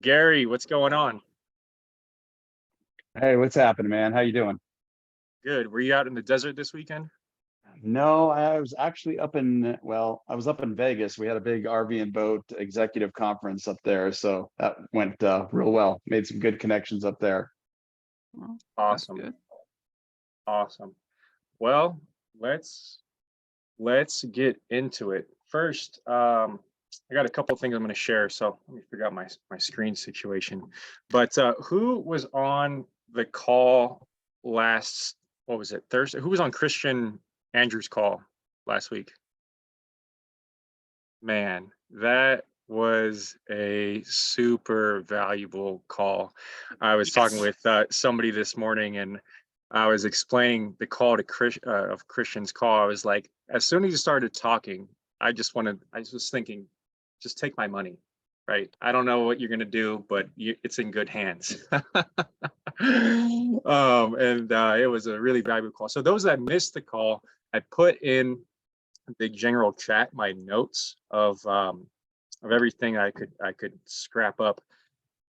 Gary, what's going on? Hey, what's happening, man? How you doing? Good. Were you out in the desert this weekend? No, I was actually I was up in Vegas. We had a big RV and boat executive conference up there, so that went real well. Made some good connections up there. Well, that's Awesome. good. Awesome. Well, let's get into it. First, I got a couple of things I'm going to share. So let me figure out my screen situation. But who was on the call last, what was it, Thursday? Who was on Christian Andrews' call last week? Man, that was a super valuable call. I was talking with somebody this morning, and I was explaining the call to of Christian's call. I was like, as soon as he started talking, I was thinking, just take my money, right? I don't know what you're gonna do, but it's in good hands. And it was a really valuable call. So those that missed the call, I put in the general chat my notes of everything I could scrap up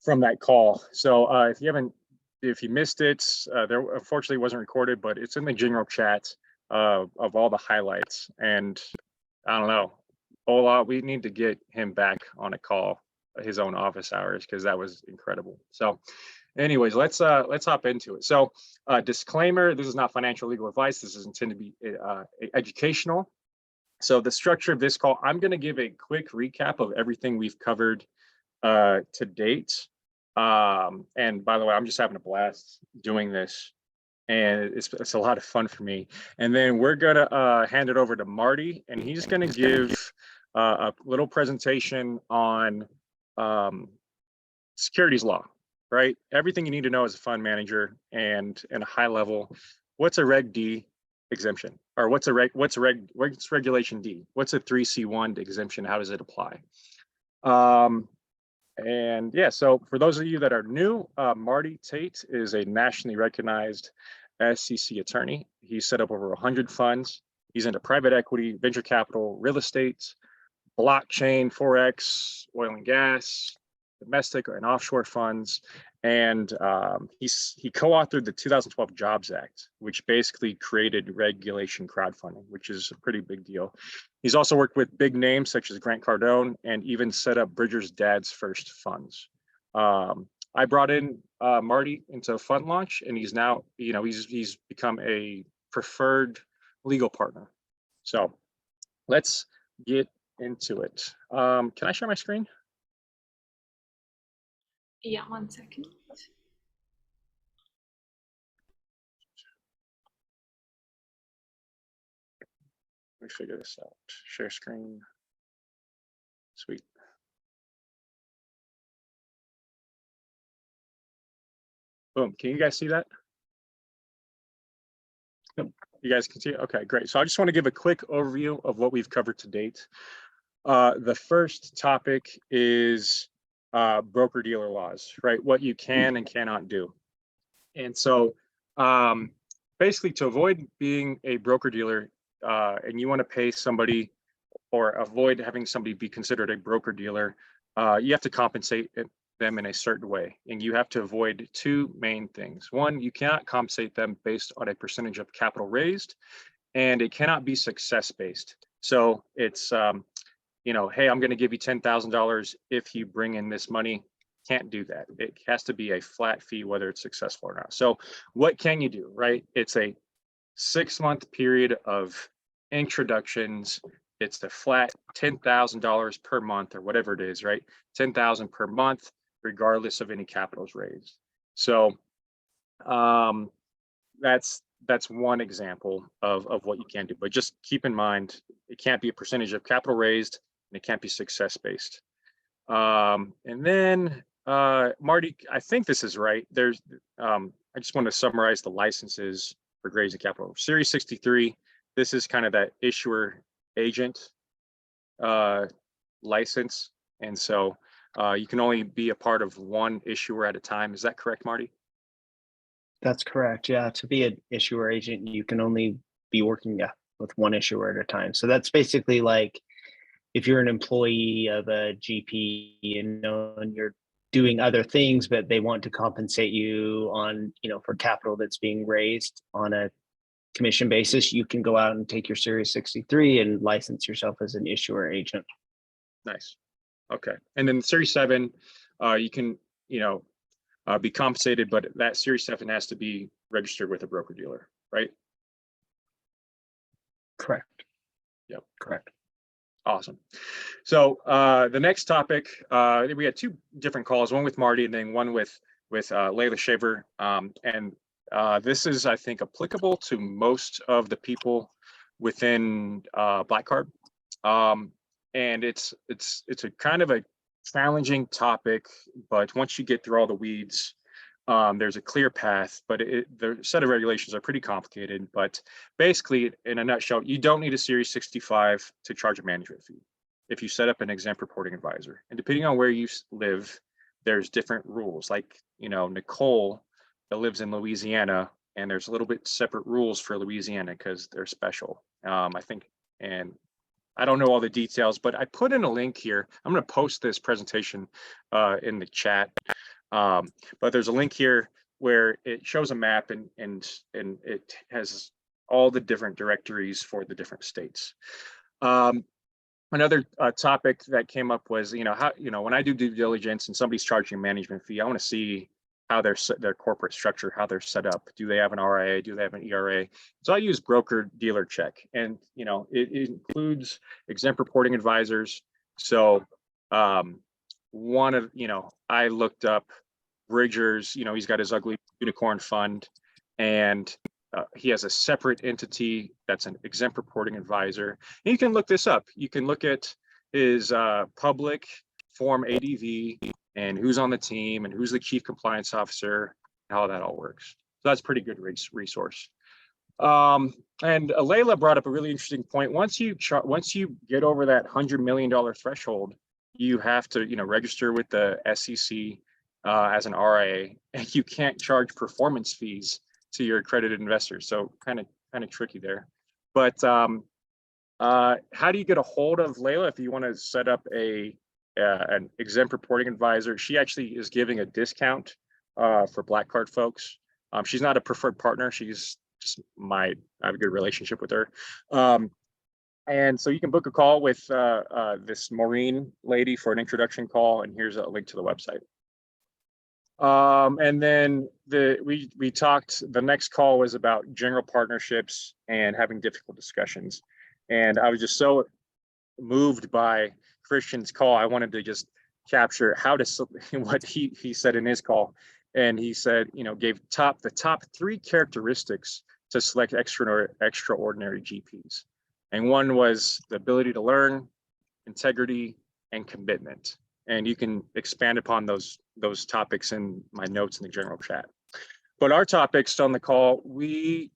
from that call. So if you missed it, there unfortunately wasn't recorded, but it's in the general chat of all the highlights. And I don't know, Ola, we need to get him back on a call, his own office hours, because that was incredible. So anyways, let's hop into it. So disclaimer, this is not financial legal advice. This is intended to be educational. So the structure of this call, I'm going to give a quick recap of everything we've covered to date. And by the way, I'm just having a blast doing this, and it's a lot of fun for me. And then we're going to hand it over to Marty, and he's going to give a little presentation on securities law, right? Everything you need to know as a fund manager, and in a high level, what's a Reg D exemption, or what's regulation D? What's a 3C1 exemption? How does it apply? And yeah, so for those of you that are new, Marty Tate is a nationally recognized SEC attorney. He's set up over 100 funds. He's into private equity, venture capital, real estate, blockchain, Forex, oil and gas, domestic and offshore funds. And he co-authored the 2012 Jobs Act, which basically created regulation crowdfunding, which is a pretty big deal. He's also worked with big names such as Grant Cardone, and even set up Bridger's dad's first funds. I brought in Marty into fund launch, and he's now, he's become a preferred legal partner. So let's get into it. Can I share my screen? Yeah, 1 second. Let me figure this out. Share screen. Sweet. Boom. Can you guys see that? Yep. You guys can see it? Okay, great. So I just want to give a quick overview of what we've covered to date. The first topic is broker-dealer laws, right? What you can and cannot do. And so basically, to avoid being a broker-dealer, and you want to pay somebody or avoid having somebody be considered a broker-dealer, you have to compensate them in a certain way. And you have to avoid two main things. One, you cannot compensate them based on a percentage of capital raised, and it cannot be success-based. So it's, hey, I'm going to give you $10,000 if you bring in this money. Can't do that. It has to be a flat fee, whether it's successful or not. So what can you do, right? It's a 6-month period of introductions. It's the flat $10,000 per month, or whatever it is, right? $10,000 per month, regardless of any capitals raised. So that's one example of what you can do. But just keep in mind, it can't be a percentage of capital raised, and it can't be success-based. And then Marty, I think this is right. There's I just want to summarize the licenses for raising capital. Series 63, this is kind of that issuer agent license. And so you can only be a part of one issuer at a time. Is that correct, Marty? That's correct. Yeah. To be an issuer agent, you can only be working with one issuer at a time. So that's basically like if you're an employee of a GP and you're doing other things, but they want to compensate you on, for capital that's being raised on a commission basis, you can go out and take your Series 63 and license yourself as an issuer agent. Nice. Okay. And then Series 7, you can, be compensated, but that Series 7 has to be registered with a broker dealer, right? Correct. Yep. Correct. Awesome. So the next topic, we had two different calls, one with Marty and then one with Layla Shaver. And this is, I think, applicable to most of the people within Black Card. And it's a kind of a challenging topic, but once you get through all the weeds, there's a clear path, but the set of regulations are pretty complicated. But basically, in a nutshell, you don't need a Series 65 to charge a management fee if you set up an exempt reporting advisor. And depending on where you live, there's different rules. Like, Nicole that lives in Louisiana, and there's a little bit separate rules for Louisiana because they're special, I think. And I don't know all the details, but I put in a link here. I'm going to post this presentation in the chat. But there's a link here where it shows a map and it has all the different directories for the different states. Another topic that came up was, how, when I do due diligence and somebody's charging a management fee, I want to see how their corporate structure, how they're set up. Do they have an RIA? Do they have an ERA? So I use Broker Dealer Check, and it includes exempt reporting advisors. So one of, I looked up Bridgers, he's got his ugly unicorn fund, and he has a separate entity that's an exempt reporting advisor. And you can look this up. You can look at his public form ADV and who's on the team and who's the chief compliance officer, how that all works. So that's a pretty good resource. And Layla brought up a really interesting point. Once you get over that $100 million threshold, you have to register with the SEC as an RIA, and you can't charge performance fees to your accredited investors. So kind of tricky there. But how do you get a hold of Layla if you want to set up an exempt reporting advisor? She actually is giving a discount for Black Card folks. She's not a preferred partner. She's just I have a good relationship with her. And so you can book a call with this Maureen lady for an introduction call, and here's a link to the website. And then we talked, the next call was about general partnerships and having difficult discussions. And I was just so moved by Christian's call. I wanted to just capture what he said in his call. And he said, gave the top 3 characteristics to select extraordinary GPs. And one was the ability to learn, integrity, and commitment. And you can expand upon those topics in my notes in the general chat. But our topics on the call, we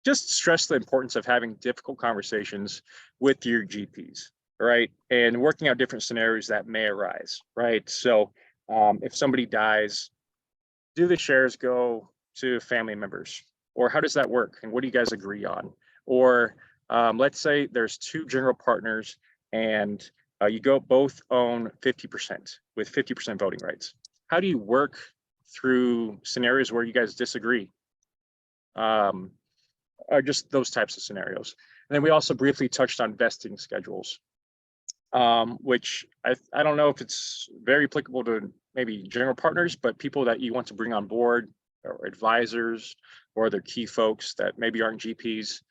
just stress the importance of having difficult conversations with your GPs, right? And working out different scenarios that may arise, right? So if somebody dies, do the shares go to family members? Or how does that work? And what do you guys agree on? Or let's say there's 2 general partners and you both own 50% with 50% voting rights. How do you work through scenarios where you guys disagree? Or just those types of scenarios. And then we also briefly touched on vesting schedules, which I don't know if it's very applicable to maybe general partners, but people that you want to bring on board, or advisors, or other key folks that maybe aren't GPs.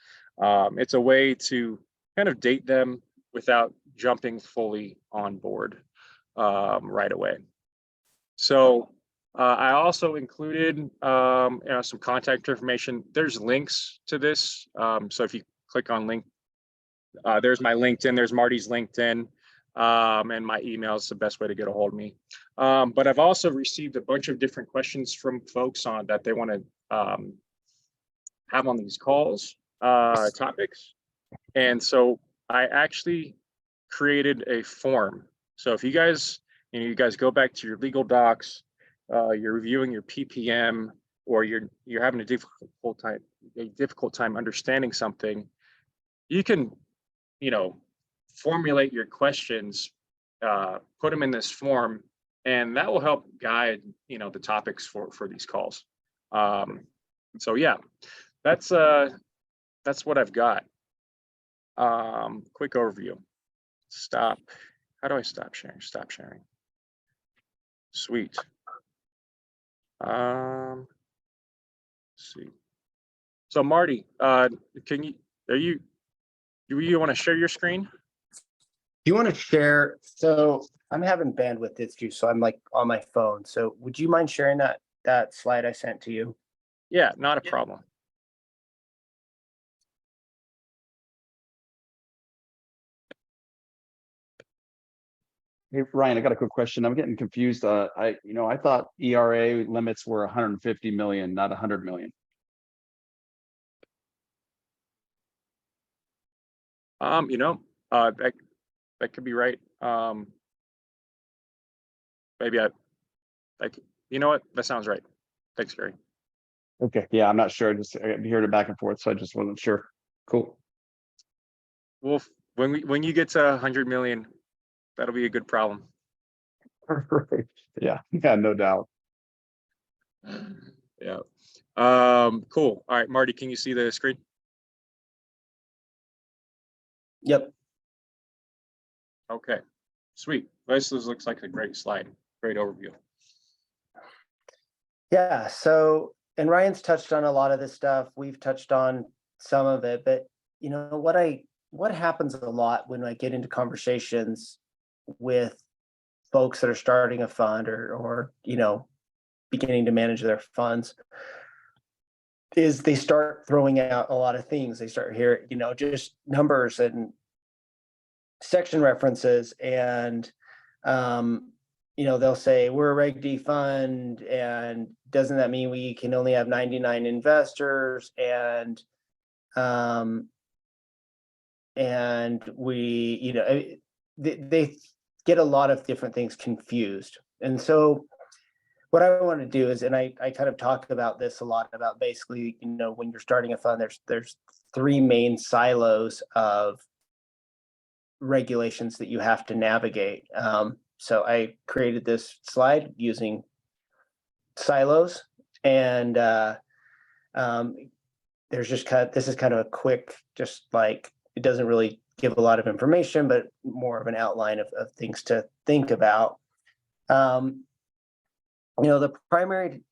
It's a way to kind of date them without jumping fully on board right away. So I also included some contact information. There's links to this. So if you click on link, there's my LinkedIn, there's Marty's LinkedIn, and my email is the best way to get a hold of me. But I've also received a bunch of different questions from folks on that they want to have on these calls, topics. And so I actually created a form. So if you guys, you guys go back to your legal docs, you're reviewing your PPM, or you're having a difficult time understanding something, you can, formulate your questions, put them in this form, And that will help guide, the topics for these calls. So yeah, that's what I've got. Quick overview. Stop. How do I stop sharing? Stop sharing. Sweet. Let's see. So Marty, do you want to share your screen? Do you want to share? So I'm having bandwidth issues, so I'm like on my phone. So would you mind sharing that slide I sent to you? Yeah, not a problem. Hey, Ryan, I got a quick question. I'm getting confused. I thought ERA limits were 150 million, not 100 million. That could be right. Maybe you know what? That sounds right. Thanks, Gary. Okay, yeah, I'm not sure. I heard it back and forth, so I just wasn't sure. Cool. Well, when you get to 100 million, that'll be a good problem. Right. Yeah, no doubt. Yeah. Cool. All right, Marty, can you see the screen? Yep. Okay, sweet. This looks like a great slide. Great overview. Yeah. So, and Ryan's touched on a lot of this stuff. We've touched on some of it, but what happens a lot when I get into conversations with folks that are starting a fund or beginning to manage their funds is they start throwing out a lot of things. They start hearing, just numbers and section references, and they'll say we're a Reg D fund, and doesn't that mean we can only have 99 investors? And we, they get a lot of different things confused. And so what I want to do is, and I kind of talk about this a lot, about basically, when you're starting a fund, there's three main silos of regulations that you have to navigate. So I created this slide using silos, and there's this is kind of a quick, just like, it doesn't really give a lot of information, but more of an outline of things to think about. The primary,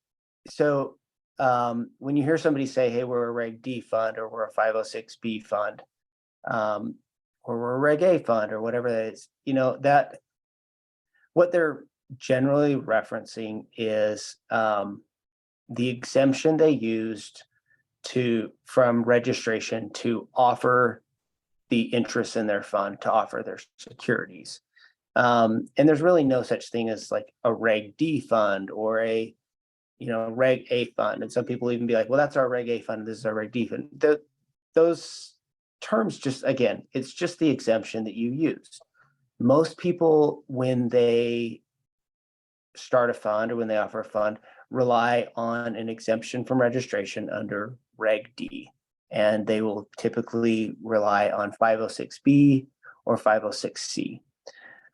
so when you hear somebody say, hey, we're a Reg D fund, or we're a 506B fund, or we're a Reg A fund, or whatever that is, that what they're generally referencing is the exemption they used from registration to offer the interest in their fund, to offer their securities. And there's really no such thing as like a Reg D fund or a Reg A fund. And some people even be like, well, that's our Reg A fund, this is our Reg D fund. Those terms, just, again, it's just the exemption that you use. Most people, when they start a fund or when they offer a fund, rely on an exemption from registration under Reg D, and they will typically rely on 506B or 506C.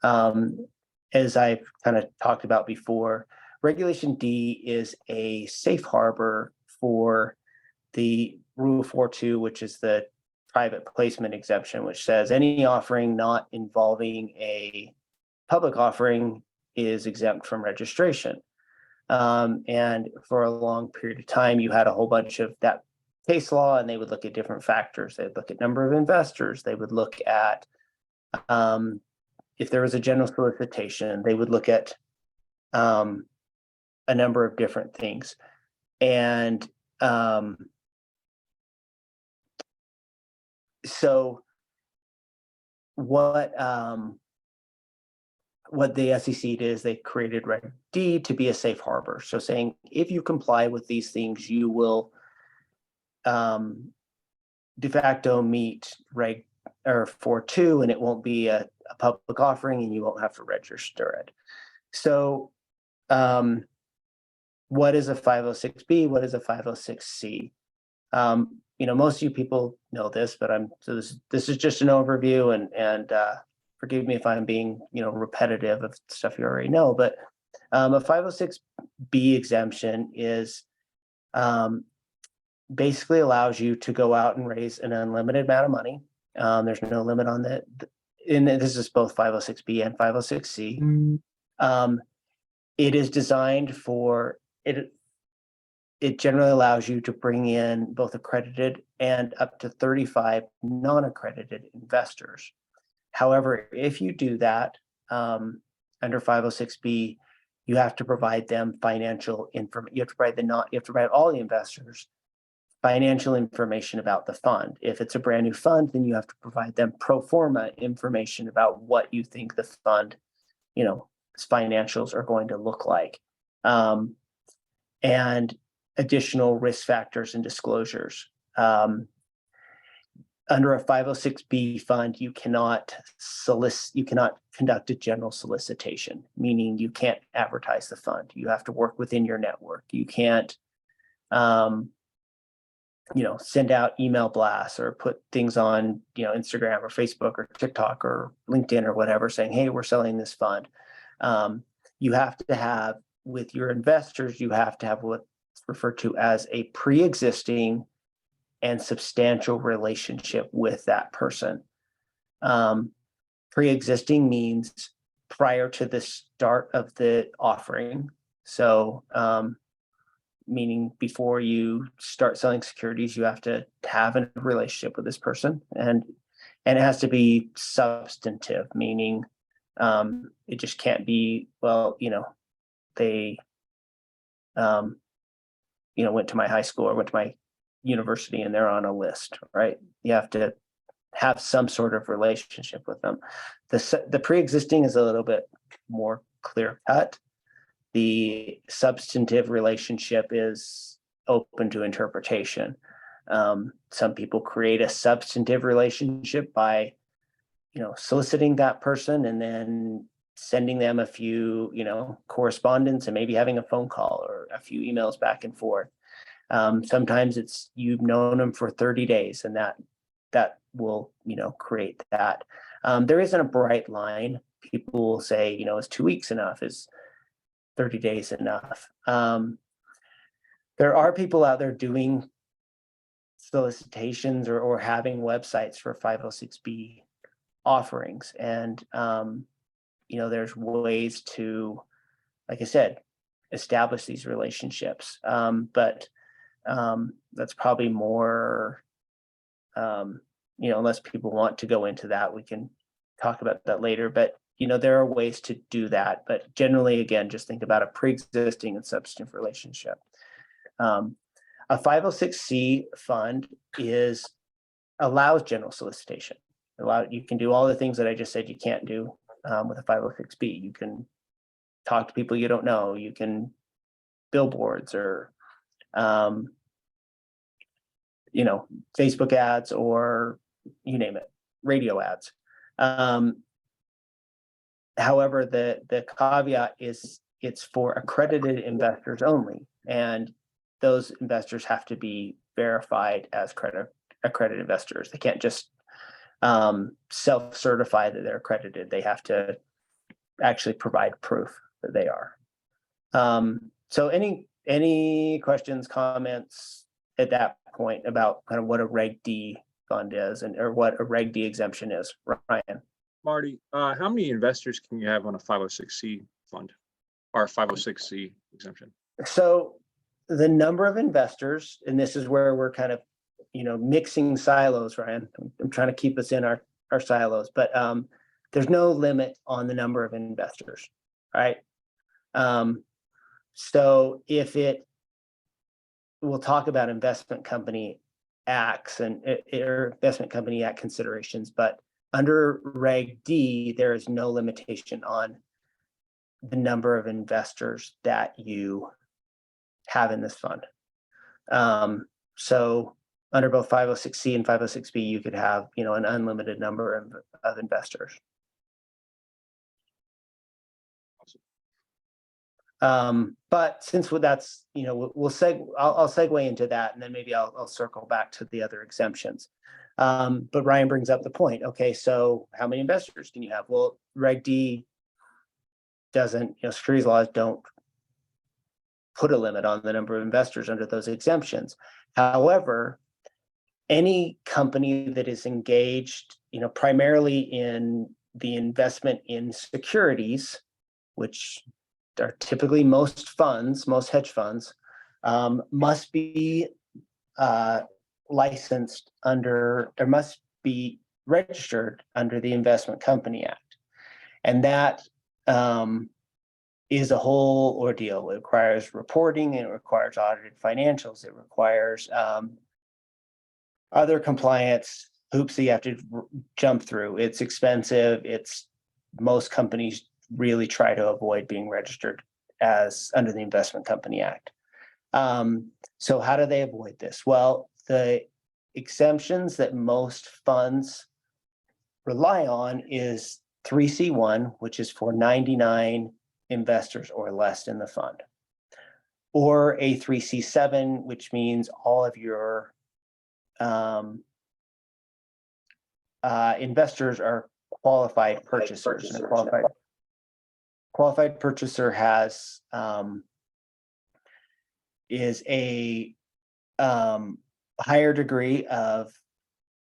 As I've kind of talked about before, Regulation D is a safe harbor for the Rule 4.2, which is the private placement exemption, which says any offering not involving a public offering is exempt from registration. And for a long period of time, you had a whole bunch of that case law, and they would look at different factors. They'd look at number of investors. They would look at if there was a general solicitation. They would look at a number of different things. And so what the SEC did is they created Reg D to be a safe harbor. So saying, if you comply with these things, you will de facto meet Reg or 4.2, and it won't be a public offering, and you won't have to register it. So what is a 506B? What is a 506C? Most of you people know this, but this is just an overview, and forgive me if I'm being repetitive of stuff you already know. But A 506B exemption is basically allows you to go out and raise an unlimited amount of money. There's no limit on that. And this is both 506B and 506C. It is designed for it. It generally allows you to bring in both accredited and up to 35 non-accredited investors. However, if you do that under 506B, you have to provide them financial information. You have to provide all the investors financial information about the fund. If it's a brand new fund, then you have to provide them pro forma information about what you think the fund, its financials are going to look like. And additional risk factors and disclosures. Under a 506B fund, you cannot conduct a general solicitation, meaning you can't advertise the fund. You have to work within your network. You can't, send out email blasts or put things on, Instagram or Facebook or TikTok or LinkedIn or whatever saying, hey, we're selling this fund. You have to have, with your investors, you have to have what's referred to as a pre-existing and substantial relationship with that person. Pre-existing means prior to the start of the offering. So, meaning before you start selling securities, you have to have a relationship with this person, and it has to be substantive, meaning it just can't be, they went to my high school or went to my university and they're on a list, right? You have to have some sort of relationship with them. The pre-existing is a little bit more clear cut. The substantive relationship is open to interpretation. Some people create a substantive relationship by, soliciting that person and then sending them a few, correspondence and maybe having a phone call or a few emails back and forth. Sometimes it's you've known them for 30 days and that will, create that. There isn't a bright line. People will say, is 2 weeks enough? Is 30 days enough? There are people out there doing solicitations or having websites for 506B offerings. And, there's ways to, like I said, establish these relationships. But that's probably more, unless people want to go into that, we can talk about that later. But, there are ways to do that. But generally, again, just think about a pre-existing and substantive relationship. A 506C fund allows general solicitation. You can do all the things that I just said you can't do with a 506B. You can talk to people you don't know. You can billboards or Facebook ads or you name it, radio ads. However, the caveat is it's for accredited investors only, and those investors have to be verified as accredited investors. They can't just self-certify that they're accredited. They have to actually provide proof that they are. So any questions, comments at that point about kind of what a Reg D fund is or what a Reg D exemption is, Ryan? Marty, how many investors can you have on a 506C fund or a 506C exemption? So the number of investors, and this is where we're kind of, mixing silos, Ryan. I'm trying to keep us in our silos, but there's no limit on the number of investors, right? So we'll talk about investment company acts or investment company act considerations, but under Reg D, there is no limitation on the number of investors that you have in this fund. So under both 506C and 506B, you could have, an unlimited number of investors. But since that's, I'll segue into that, and then maybe I'll circle back to the other exemptions. But Ryan brings up the point. Okay, so how many investors can you have? Well, Reg D doesn't, securities laws don't put a limit on the number of investors under those exemptions. However, any company that is engaged, primarily in the investment in securities, which are typically most hedge funds, must be licensed under, or must be registered under the Investment Company Act. And that is a whole ordeal. It requires reporting, it requires audited financials, it requires other compliance hoops that you have to jump through. It's expensive. Most companies really try to avoid being registered as under the Investment Company Act. So how do they avoid this? Well, the exemptions that most funds rely on is 3C1, which is for 99 investors or less in the fund, or a 3C7, which means all of your investors are qualified purchasers. And a qualified purchaser has is a higher degree of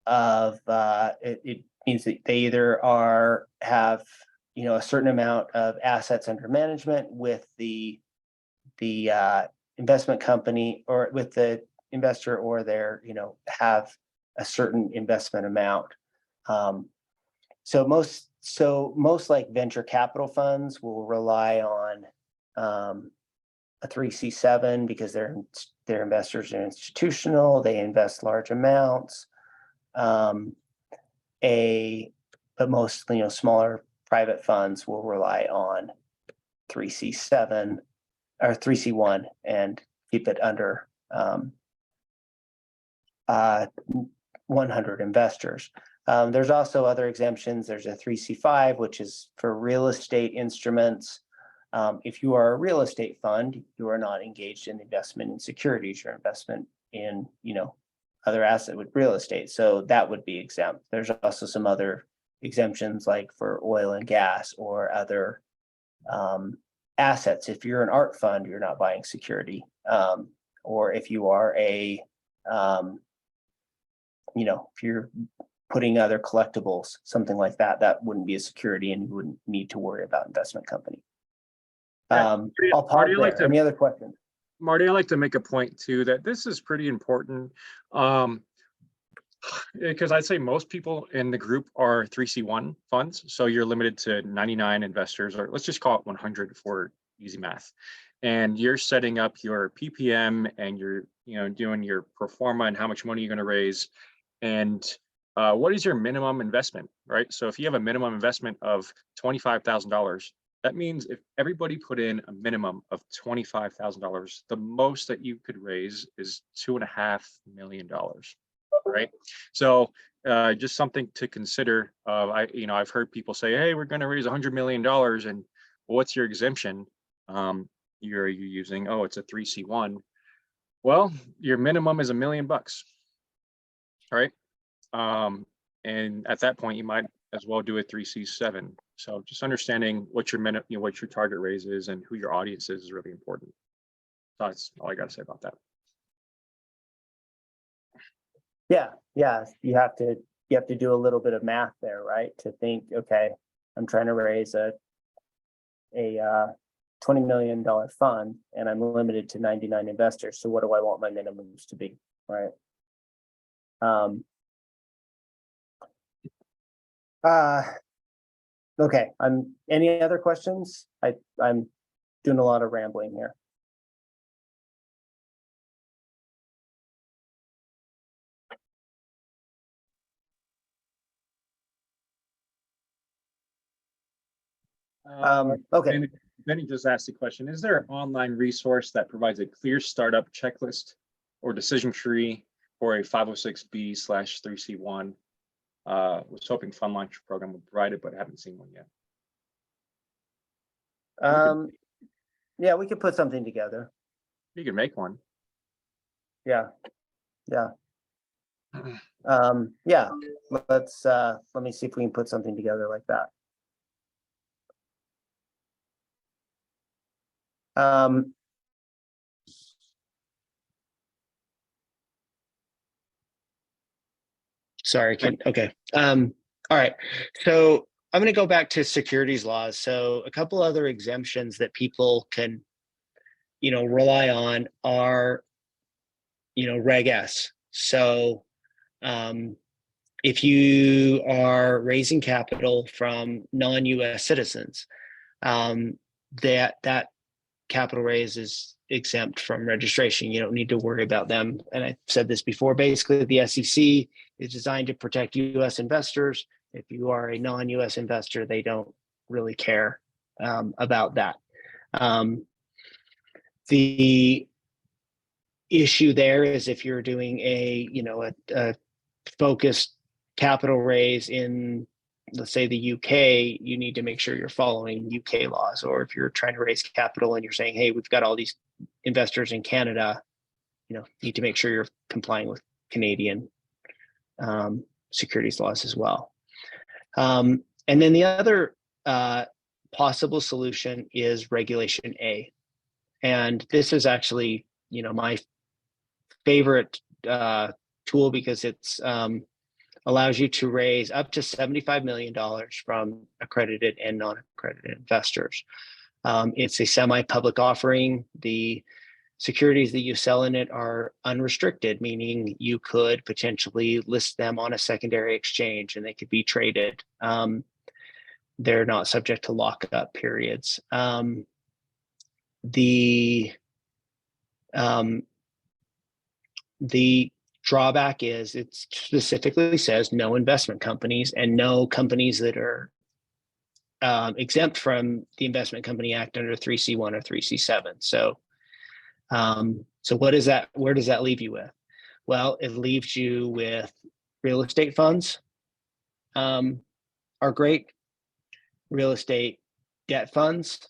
it means that they either have a certain amount of assets under management with the investment company, or with the investor, or they're have a certain investment amount. So most like venture capital funds will rely on a 3C7 because their investors are institutional, they invest large amounts. But most smaller private funds will rely on 3C7 or 3C1 and keep it under 100 investors. There's also other exemptions. There's a 3C5, which is for real estate instruments. If you are a real estate fund, you are not engaged in investment in securities, your investment in, other asset with real estate. So that would be exempt. There's also some other exemptions like for oil and gas or other assets. If you're an art fund, you're not buying security. Or if you are if you're putting other collectibles, something like that, that wouldn't be a security and you wouldn't need to worry about investment company. I'll pause there. Any other questions? Marty, I'd like to make a point too, that this is pretty important. Because I'd say most people in the group are 3C1 funds. So you're limited to 99 investors, or let's just call it 100 for easy math. And you're setting up your PPM and you're, doing your pro forma and how much money you're going to raise. And what is your minimum investment, right? So if you have a minimum investment of $25,000, that means if everybody put in a minimum of $25,000, the most that you could raise is $2.5 million, right? So just something to consider. I've heard people say, hey, we're going to raise $100 million, and what's your exemption? You're using, oh, it's a 3C1. Well, your minimum is $1 million, right? And at that point, you might as well do a 3C7. So just understanding what your what your target raise is and who your audience is really important. So that's all I got to say about that. Yeah, you have to do a little bit of math there, right? To think, okay, I'm trying to raise a $20 million fund and I'm limited to 99 investors. So what do I want my minimums to be, right? Okay, any other questions? I'm doing a lot of rambling here. Okay. Benny just asked the question, is there an online resource that provides a clear startup checklist or decision tree for a 506B/3C1? Was hoping Fund Launch program would provide it, but I haven't seen one yet. Yeah, we could put something together. You can make one. Yeah. Yeah, let's let me see if we can put something together like that. Sorry, okay. All right. So I'm going to go back to securities laws. So a couple other exemptions that people can, rely on are, Reg S. So if you are raising capital from non-US citizens, that capital raise is exempt from registration. You don't need to worry about them. And I've said this before, basically the SEC is designed to protect US investors. If you are a non-US investor, they don't really care about that. The issue there is if you're doing a focused capital raise in, let's say, the UK, you need to make sure you're following UK laws. Or if you're trying to raise capital and you're saying, hey, we've got all these investors in Canada, you need to make sure you're complying with Canadian securities laws as well. And then the other possible solution is Regulation A. And this is actually, my favorite tool because it's allows you to raise up to $75 million from accredited and non-accredited investors. It's a semi-public offering. The securities that you sell in it are unrestricted, meaning you could potentially list them on a secondary exchange and they could be traded. They're not subject to lockup periods. The drawback is it specifically says no investment companies and no companies that are exempt from the Investment Company Act under 3C1 or 3C7. So what is that? Where does that leave you with? Well, it leaves you with real estate funds are great. Real estate debt funds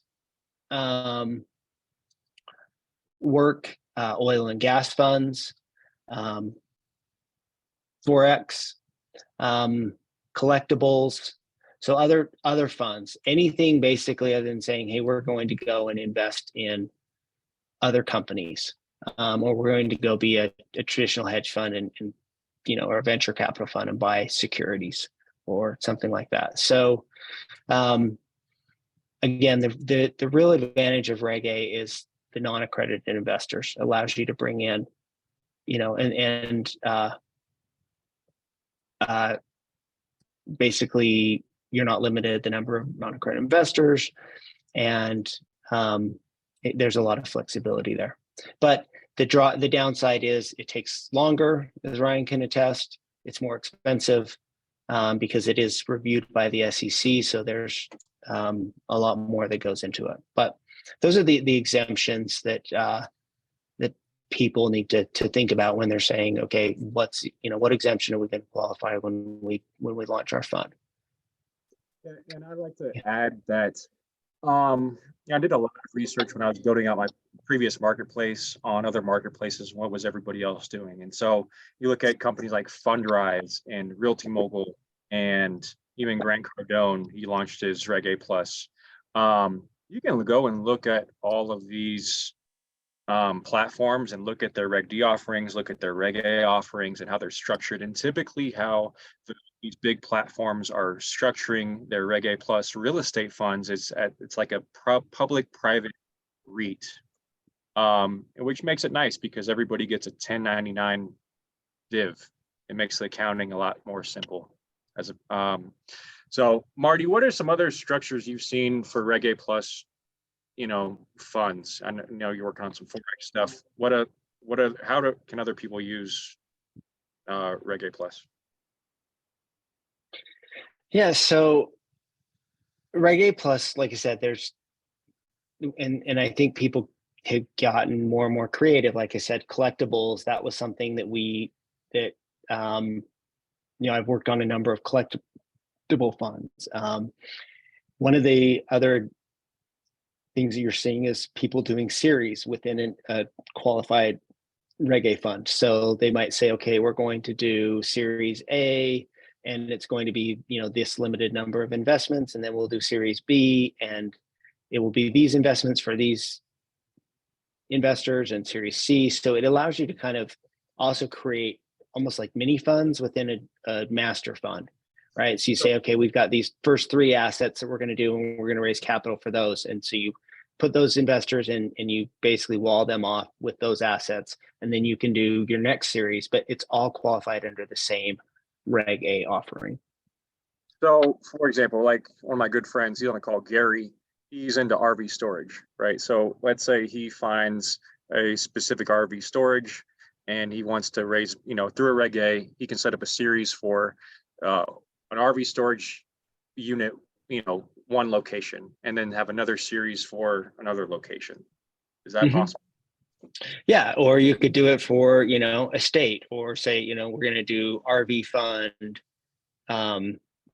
work, oil and gas funds, Forex, collectibles, so other funds, anything basically other than saying, hey, we're going to go and invest in other companies, or we're going to go be a traditional hedge fund and or a venture capital fund and buy securities or something like that. So again, the real advantage of Reg A is the non-accredited investors. Allows you to bring in, basically you're not limited the number of non-accredited investors, and there's a lot of flexibility there. But the downside is it takes longer, as Ryan can attest. It's more expensive because it is reviewed by the SEC. So there's a lot more that goes into it. But those are the exemptions that people need to think about when they're saying, okay, what exemption are we going to qualify when we launch our fund? And I'd like to add that I did a lot of research when I was building out my previous marketplace on other marketplaces. What was everybody else doing? And so you look at companies like Fundrise and Realty Mogul and even Grant Cardone. He launched his Reg A Plus. You can go and look at all of these platforms and look at their Reg D offerings, look at their Reg A offerings and how they're structured. And typically how these big platforms are structuring their Reg A Plus real estate funds it's like a public-private REIT, which makes it nice because everybody gets a 1099 div. It makes the accounting a lot more simple. So Marty, what are some other structures you've seen for Reg A Plus funds? I know you work on some Forex stuff. Can other people use Reg A Plus? Yeah, so Reg A Plus, like I said, there's, and I think people have gotten more and more creative. Like I said, collectibles, that was something that I've worked on a number of collectible funds. One of the other things that you're seeing is people doing series within a qualified Reg A fund. So they might say, okay, we're going to do Series A, and it's going to be, this limited number of investments, and then we'll do Series B, and it will be these investments for these investors and Series C. So it allows you to kind of also create almost like mini funds within a master fund, right? So you say, okay, we've got these first 3 assets that we're going to do, and we're going to raise capital for those. And so you put those investors in and you basically wall them off with those assets. And then you can do your next series, but it's all qualified under the same Reg A offering. So, for example, like one of my good friends, he's on the call, Gary, he's into RV storage, right? So let's say he finds a specific RV storage and he wants to raise, through a Reg A, he can set up a series for an RV storage unit, one location, and then have another series for another location. Is that possible? Yeah, or you could do it for, a state, or say, we're going to do RV fund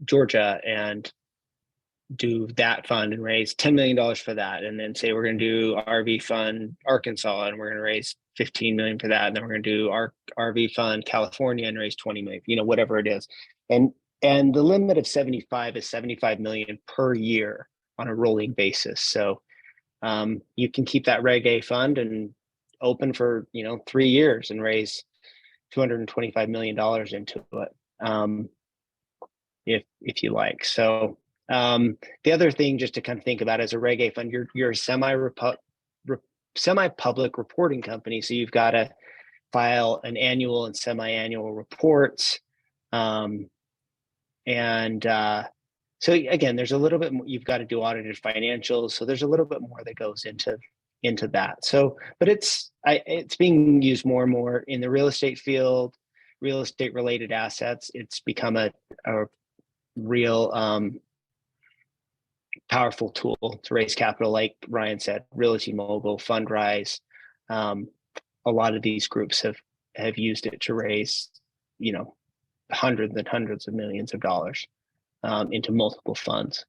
Georgia and do that fund and raise $10 million for that. And then say we're going to do RV fund Arkansas and we're going to raise 15 million for that. And then we're going to do our RV fund California and raise 20 million, whatever it is. And the limit of 75 is 75 million per year on a rolling basis. So you can keep that Reg A fund and open for, 3 years and raise $225 million into it. If you like. So the other thing just to kind of think about as a Reg A fund, you're a semi-public reporting company. So you've got to file an annual and semi-annual reports. So again, there's a little bit more, you've got to do audited financials. So there's a little bit more that goes into that. So, but it's being used more and more in the real estate field, real estate related assets. It's become a real powerful tool to raise capital. Like Ryan said, Realty Mogul, Fundrise, a lot of these groups have used it to raise, hundreds and hundreds of millions of dollars into multiple funds.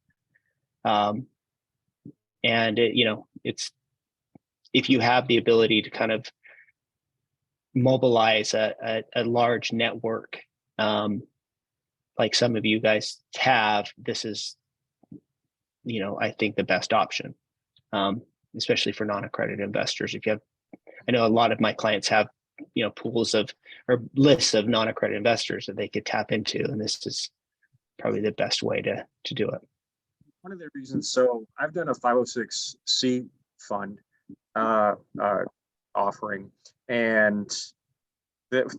And it's, if you have the ability to kind of mobilize a large network, like some of you guys have, this is, I think the best option, especially for non-accredited investors. If you have, I know a lot of my clients have, pools of or lists of non-accredited investors that they could tap into, and this is probably the best way to do it. One of the reasons, so I've done a 506c fund offering, and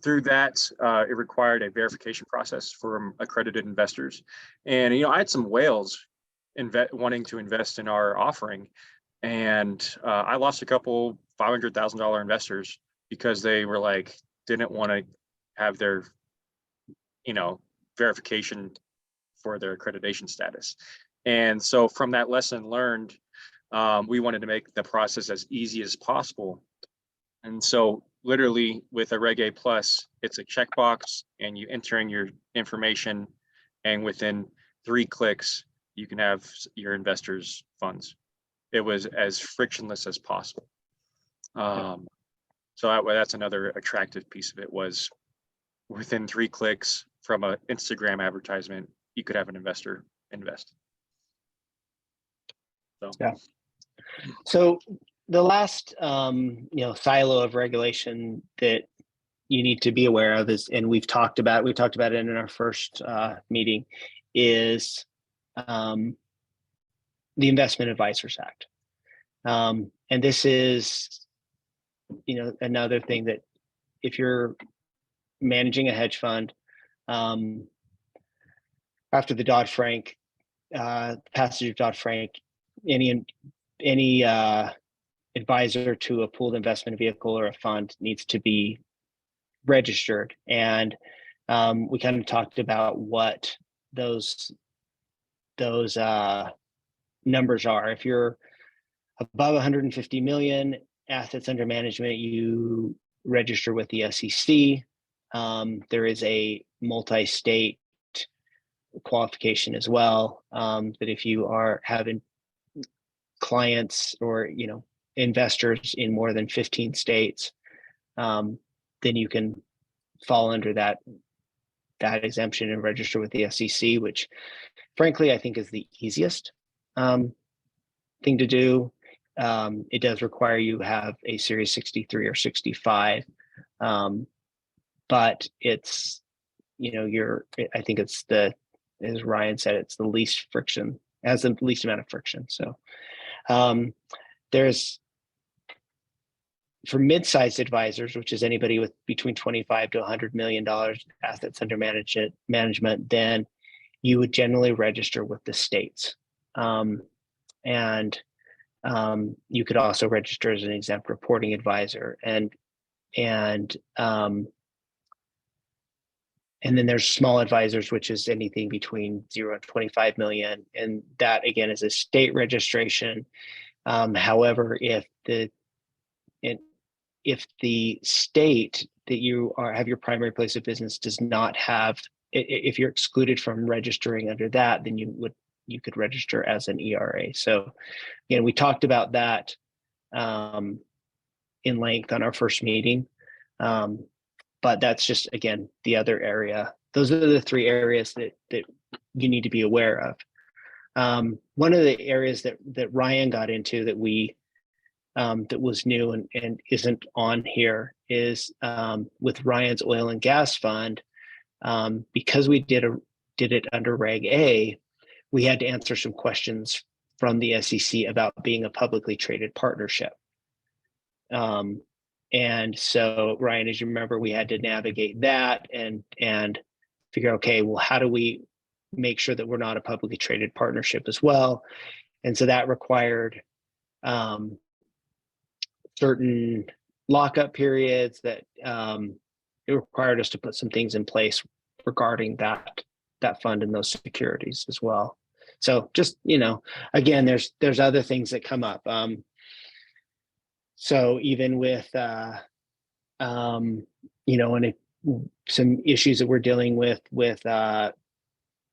through that, it required a verification process from accredited investors. And, I had some whales wanting to invest in our offering. And I lost a couple $500,000 investors because they were like, didn't want to have their, verification for their accreditation status. And so from that lesson learned, we wanted to make the process as easy as possible. And so literally with a Reg A Plus, it's a checkbox and you enter in your information, and within 3 clicks, you can have your investors' funds. It was as frictionless as possible. So that's another attractive piece of it, was within 3 clicks from an Instagram advertisement, you could have an investor invest. So. Yeah. So the last, silo of regulation that you need to be aware of is, and we talked about it in our first meeting, is the Investment Advisors Act. And this is, another thing that if you're managing a hedge fund, after the Dodd-Frank, passage of Dodd-Frank, any advisor to a pooled investment vehicle or a fund needs to be registered. And we kind of talked about what those numbers are. If you're above 150 million assets under management, you register with the SEC. There is a multi-state qualification as well, that if you are having clients or investors in more than 15 states, then you can fall under that exemption and register with the SEC, which frankly I think is the easiest thing to do. it does require you have a Series 63 or 65. But it's, I think it's as Ryan said, it's the least friction, has the least amount of friction. So there's, for mid-sized advisors, which is anybody with between 25 to $100 million assets under management, then you would generally register with the states. And you could also register as an exempt reporting advisor. And then there's small advisors, which is anything between 0 and 25 million. And that again is a state registration. However, if the state that you have your primary place of business does not have, if you're excluded from registering under that, then you could register as an ERA. So again, we talked about that in length on our first meeting. But that's just, again, the other area. Those are the three areas that you need to be aware of. One of the areas that Ryan got into that that was new and isn't on here is with Ryan's oil and gas fund. Because we did it under Reg A, we had to answer some questions from the SEC about being a publicly traded partnership. And so, Ryan, as you remember, we had to navigate that and figure, okay, well, how do we make sure that we're not a publicly traded partnership as well? And so that required certain lockup periods that it required us to put some things in place regarding that fund and those securities as well. So just, again, there's other things that come up. So even with, and some issues that we're dealing with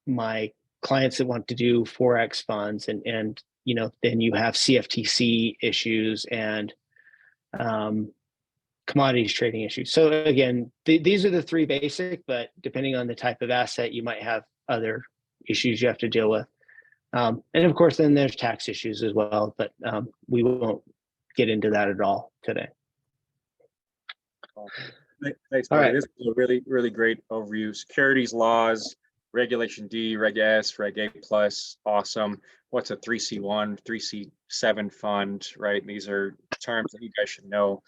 my clients that want to do Forex funds and then you have CFTC issues and commodities trading issues. So again, these are the three basic, but depending on the type of asset, you might have other issues you have to deal with. And of course, then there's tax issues as well, but we won't get into that at all today. Thanks. All right. This is a really, really great overview. Securities laws, Regulation D, Reg S, Reg A plus, awesome. What's a 3C1, 3C7 fund, right? These are terms that you guys should know.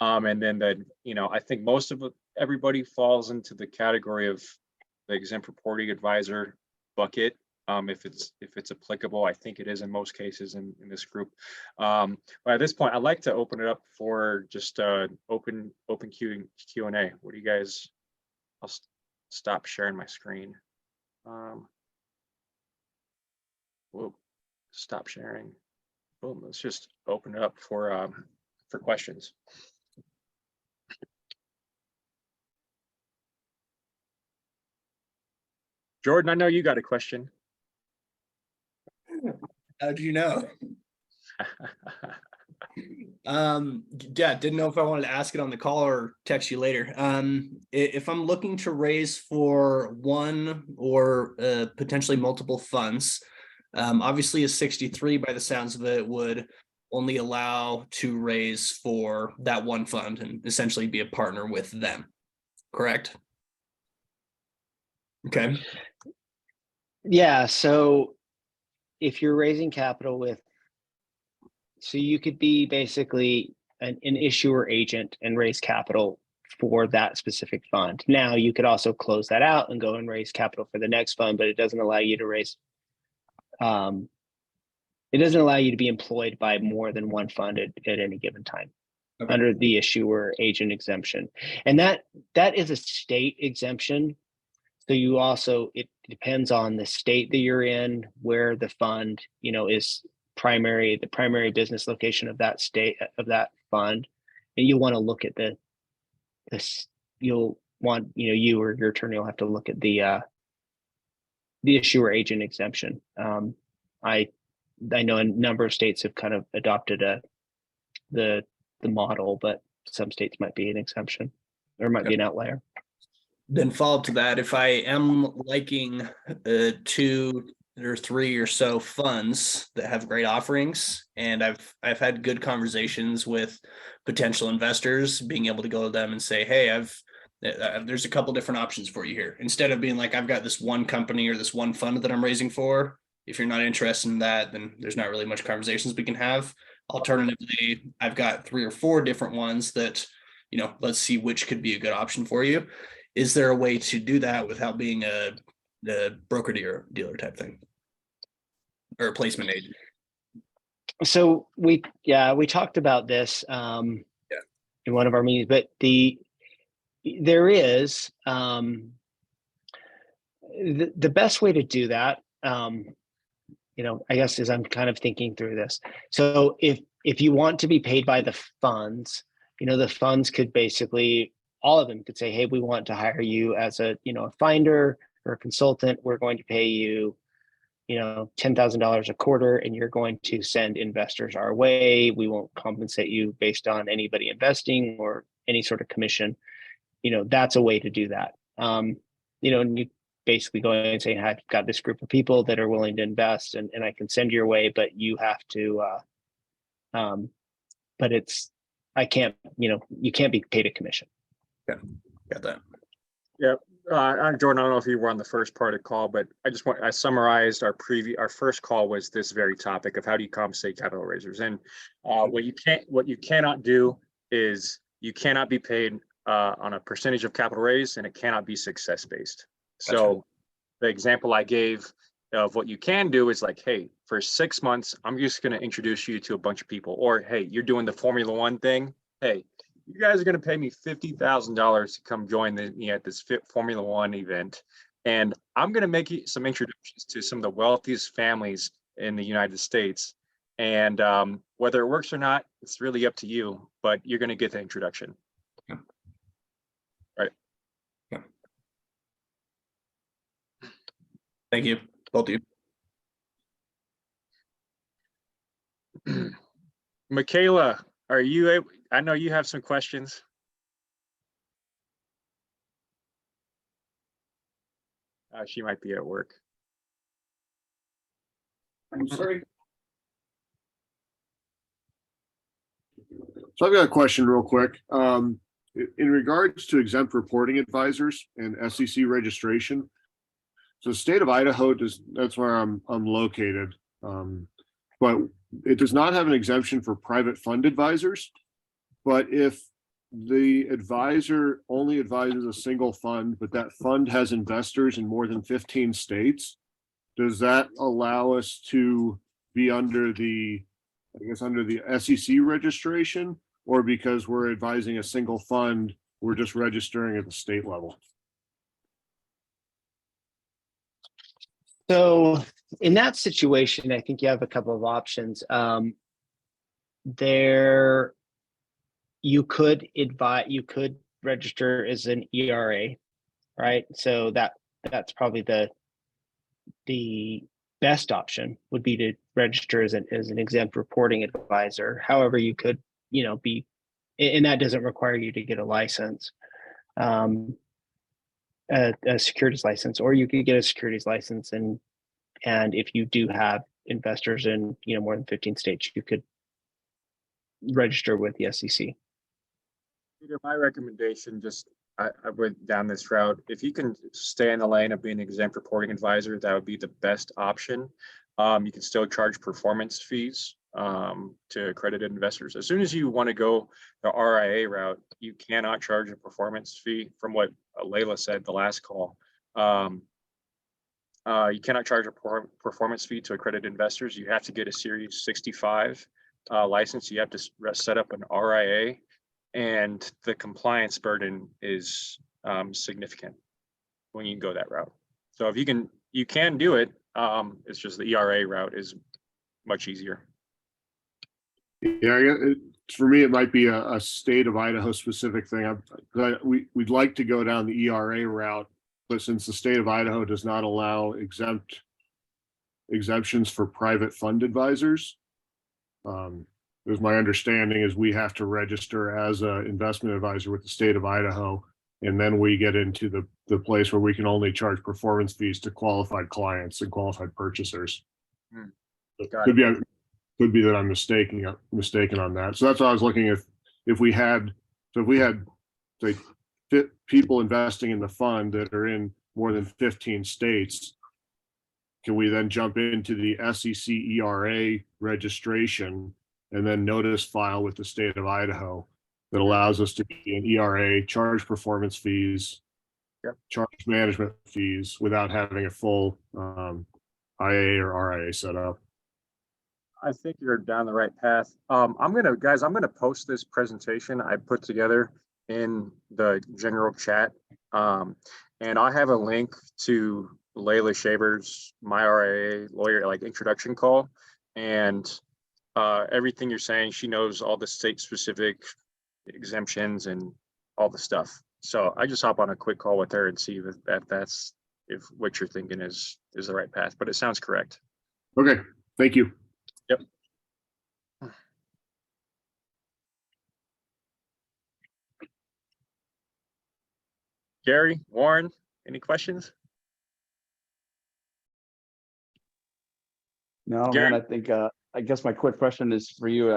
And then I think most of everybody falls into the category of the exempt reporting advisor bucket. If it's applicable, I think it is in most cases in this group. But at this point, I'd like to open it up for just open Q&A. What do you guys? I'll stop sharing my screen. Whoa, stop sharing. Boom. Let's just open it up for questions. Jordan, I know you got a question. How do you know? Yeah, didn't know if I wanted to ask it on the call or text you later. If I'm looking to raise for one or potentially multiple funds, obviously a 63 by the sounds of it would only allow to raise for that one fund and essentially be a partner with them, correct? Okay. Yeah, so if you're raising capital so you could be basically an issuer agent and raise capital for that specific fund. Now you could also close that out and go and raise capital for the next fund, but it doesn't allow you to raise, it doesn't allow you to be employed by more than one fund at any given time. Okay. Under the issuer agent exemption. And that is a state exemption. So you also, it depends on the state that you're in, where the fund, is the primary business location of that state, of that fund. And you want to look at you or your attorney will have to look at the issuer agent exemption. I know a number of states have kind of adopted the model, but some states might be an exemption or might be an outlier. Then follow up to that, if I am liking to or 3 or so funds that have great offerings, and I've had good conversations with potential investors, being able to go to them and say, hey, there's a couple different options for you here. Instead of being like, I've got this one company or this one fund that I'm raising for. If you're not interested in that, then there's not really much conversations we can have. Alternatively, I've got 3 or 4 different ones that, let's see which could be a good option for you. Is there a way to do that without being the broker dealer type thing, or a placement agent? So we talked about this in one of our meetings, but there is the best way to do that, I guess, is I'm kind of thinking through this. So if you want to be paid by the funds, the funds could basically, all of them could say, hey, we want to hire you as a finder or a consultant. We're going to pay you, $10,000 a quarter, and you're going to send investors our way. We won't compensate you based on anybody investing or any sort of commission. That's a way to do that. And you basically go in and say, I've got this group of people that are willing to invest, and I can send your way, but you have to, but I can't, you can't be paid a commission. Yeah, got that. Yeah. Jordan, I don't know if you were on the first part of the call, but I summarized our first call was this very topic of how do you compensate capital raisers. And what you cannot do is you cannot be paid on a percentage of capital raised, and it cannot be success based. So the example I gave of what you can do is like, hey, for 6 months, I'm just going to introduce you to a bunch of people, or, hey, you're doing the Formula One thing. Hey, you guys are going to pay me $50,000 to come join me at this Formula One event. And I'm going to make you some introductions to some of the wealthiest families in the United States. And whether it works or not, it's really up to you, but you're going to get the introduction. Yeah. Right. Yeah. Thank you, both of you. Michaela, are you able? I know you have some questions. She might be at work. I'm sorry. So I've got a question real quick. In regards to exempt reporting advisors and SEC registration, so the state of Idaho that's where I'm located, but it does not have an exemption for private fund advisors. But if the advisor only advises a single fund, but that fund has investors in more than 15 states, does that allow us to be under the SEC registration, or because we're advising a single fund, we're just registering at the state level? So in that situation, I think you have a couple of options. You could register as an ERA, right? So that's probably the best option would be to register as an exempt reporting advisor. However, you could, be, and that doesn't require you to get a license, a securities license, or you could get a securities license, and if you do have investors in more than 15 states, you could register with the SEC. Peter, my recommendation, I went down this route. If you can stay in the lane of being an exempt reporting advisor, that would be the best option. You can still charge performance fees to accredited investors. As soon as you want to go the RIA route, you cannot charge a performance fee. From what Layla said the last call, you cannot charge a performance fee to accredited investors. You have to get a Series 65 license. You have to set up an RIA. And the compliance burden is significant when you go that route. So if you can do it. It's just the ERA route is much easier. Yeah, for me, it might be a state of Idaho specific thing. We'd like to go down the ERA route, but since the state of Idaho does not allow exemptions for private fund advisors, as my understanding is, we have to register as an investment advisor with the state of Idaho, and then we get into the the place where we can only charge performance fees to qualified clients and qualified purchasers. Hmm. It Got could be that I'm mistaken on that. So that's why I was looking if we had say people investing in the fund that are in more than 15 states, can we then jump into the SEC ERA registration and then notice file with the state of Idaho that allows us to be an ERA, charge performance fees, Yep. charge management fees without having a full IA or RIA set up? I think you're down the right path. I'm gonna post this presentation I put together in the general chat. And I have a link to Layla Shaver's My RIA lawyer like introduction call. And everything you're saying, she knows all the state specific exemptions and all the stuff. So I just hop on a quick call with her and see if what you're thinking is the right path, but it sounds correct. Okay, thank you. Yep. Gary, Warren, any questions? No, Gary? man, I think, I guess my quick question is for you.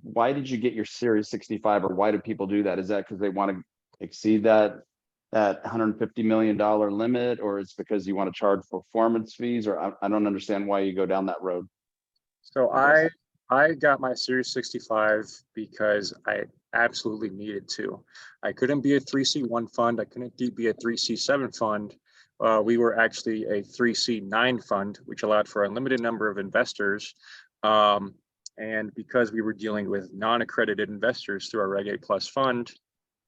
Why did you get your Series 65 or why do people do that? Is that because they want to exceed that $150 million limit, or it's because you want to charge performance fees, or I don't understand why you go down that road. So I got my Series 65 because I absolutely needed to. I couldn't be a 3C1 fund. I couldn't be a 3C7 fund. We were actually a 3C9 fund, which allowed for a limited number of investors. And because we were dealing with non-accredited investors through our Reg A Plus fund,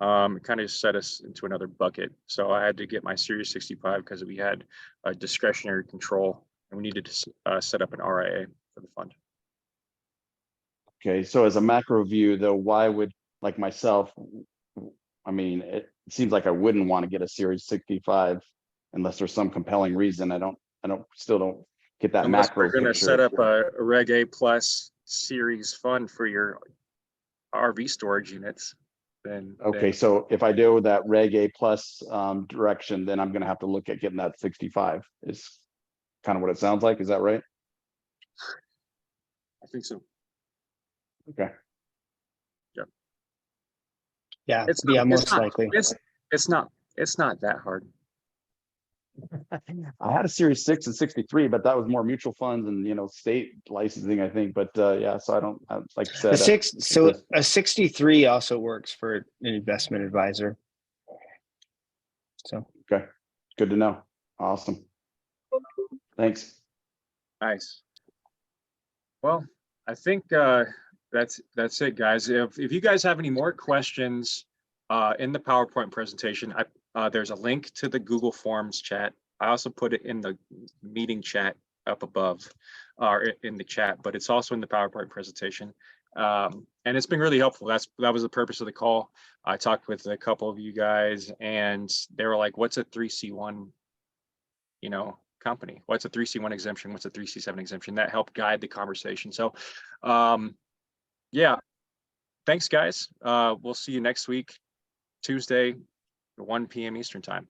it kind of set us into another bucket. So I had to get my Series 65 because we had a discretionary control and we needed to set up an RIA for the fund. Okay, so as a macro view though, why would, like myself, I mean, it seems like I wouldn't want to get a Series 65 unless there's some compelling reason. Still don't get that Unless macro we're going to picture. set up a Reg A Plus series fund for your RV storage units, then Okay, so if I do that Reg A Plus direction, then I'm gonna have to look at getting that 65 is kind of what it sounds like. Is that right? I think so. Okay. Yeah, It's yeah, not- most likely. It's not that hard. I had a Series 6 and 63, but that was more mutual funds and, state licensing, I think. But yeah, so like you said, A 63 also works for an investment advisor. So okay, good to know. Awesome. Thanks. Nice. Well, I think that's it, guys. If you guys have any more questions in the PowerPoint presentation, there's a link to the Google Forms chat. I also put it in the meeting chat up above, or in the chat, but it's also in the PowerPoint presentation. And it's been really helpful. That was the purpose of the call. I talked with a couple of you guys and they were like, what's a 3C1, company? What's a 3C1 exemption? What's a 3C7 exemption? That helped guide the conversation. So yeah, thanks guys. We'll see you next week, Tuesday, 1 p.m. Eastern time.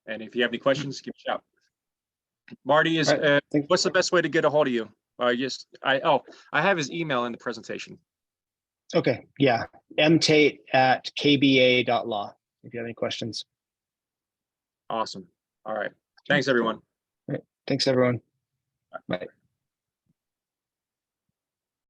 And if you have any questions, give me a shout. Marty, what's the best way to get a hold of you? I have his email in the presentation. okay, yeah, mtate@kba.law. If you have any questions. Awesome. All right. Thanks, everyone. Thanks, everyone. Bye.